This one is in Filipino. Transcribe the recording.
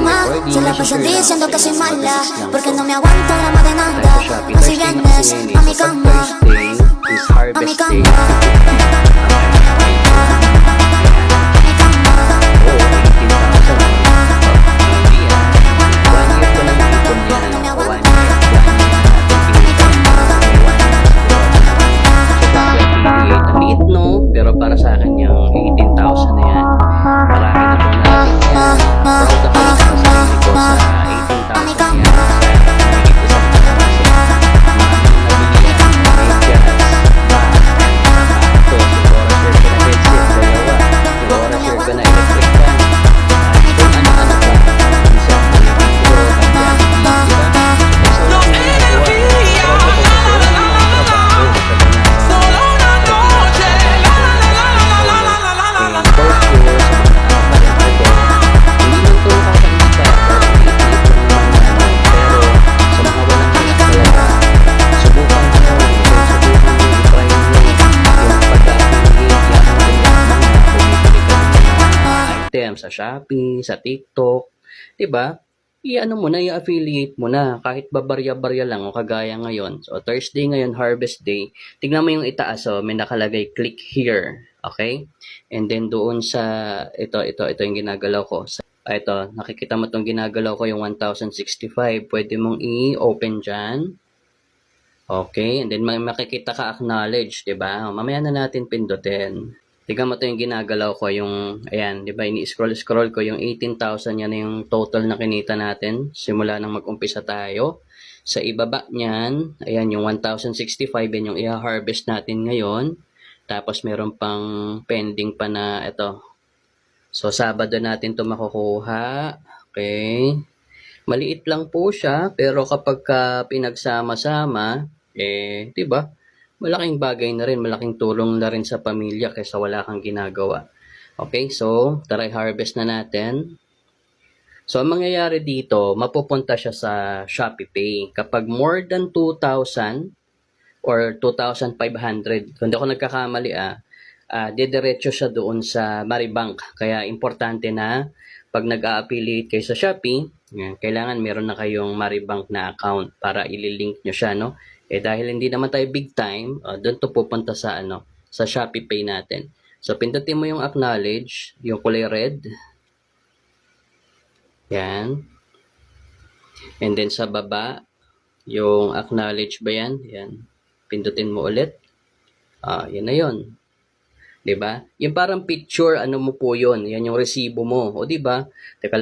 cama. Recording, Se la nasa pasan share lang diciendo que sa soy inyo. mala, Pagdating lang porque po. no me aguanto la más de Tayo nada. sa Shopee. Así Thursday na vienes kasi ngayon a eh. mi So pag cama, Thursday is a mi harvest day. cama, a mi cama. Oo, 18,000 naman. Hindi yan. 1 year ko lang ipon yan. No me O 1 aguanto. year. 1 year na natin kinita. May 1 year na siguro ako sa Shopee affiliate. Ang liit no, pero para sa akin yung 18,000 na yan. Marami na pong narating yan. Proud ako sa sarili ko sa 18,000 na yan. Sa higit isang taon kasi marami nang nabili yan. Medyas, bag, sapatos, yung Aura Share ko na headset, dalawa. Yung Aura Share ko na electric fan. At kung ano-ano pa. Minsan, mga intro, pag-jollibee, di ba? So, sa mga ginagawa, proud ako kasi wala namang trabaho sa ginagawa. And for sure, sa mga nakapareho ko, hindi man to nakaka-inspire dahil ang liit-liit lang naman na ano, pero sa mga walang anak talaga, subukan nyo, subukan nyo, i-try nyo yung pag-affiliate, yan ang lamang na bumibili ka ng mga items sa Shopee, sa TikTok, diba? I-ano mo na, i-affiliate mo na, kahit babarya-barya lang, o kagaya ngayon. So, Thursday ngayon, Harvest Day, tignan mo yung itaas, so, may nakalagay, click here, okay? And then doon sa, ito yung ginagalaw ko. Ito, nakikita mo itong ginagalaw ko, yung 1065. Pwede mong i-open dyan. Okay, and then makikita ka acknowledge, diba? Mamaya na natin pindutin. Tignan mo ito yung ginagalaw ko, yung, ayan, diba, ini-scroll ko, yung 18,000, yan na yung total na kinita natin, simula nang mag-umpisa tayo. Sa ibaba niyan, ayan, yung 1065, yan yung i-harvest natin ngayon. Tapos meron pang pending pa na ito. So Sabado natin ito makukuha. Okay. Maliit lang po siya, pero kapag pinagsama-sama, 'di ba? Malaking bagay na rin, malaking tulong na rin sa pamilya kaysa wala kang ginagawa. Okay, so tara harvest na natin. So ang mangyayari dito, mapupunta siya sa Shopee Pay. Kapag more than 2,000 or 2,500. Kung hindi ako nagkakamali, didiretso siya doon sa Maribank. Kaya importante na pag nag-a-affiliate kayo sa Shopee, kailangan meron na kayong Maribank na account para ililink nyo siya, no? Dahil hindi naman tayo big time, doon to pupunta sa sa Shopee Pay natin. So pindutin mo yung acknowledge, yung kulay red. Yan. And then sa baba, yung acknowledge ba yan? Yan. Pindutin mo ulit. Yan na yun. 'Di ba? Yung parang picture, ano mo po yun. Yan yung resibo mo. O 'di ba? Teka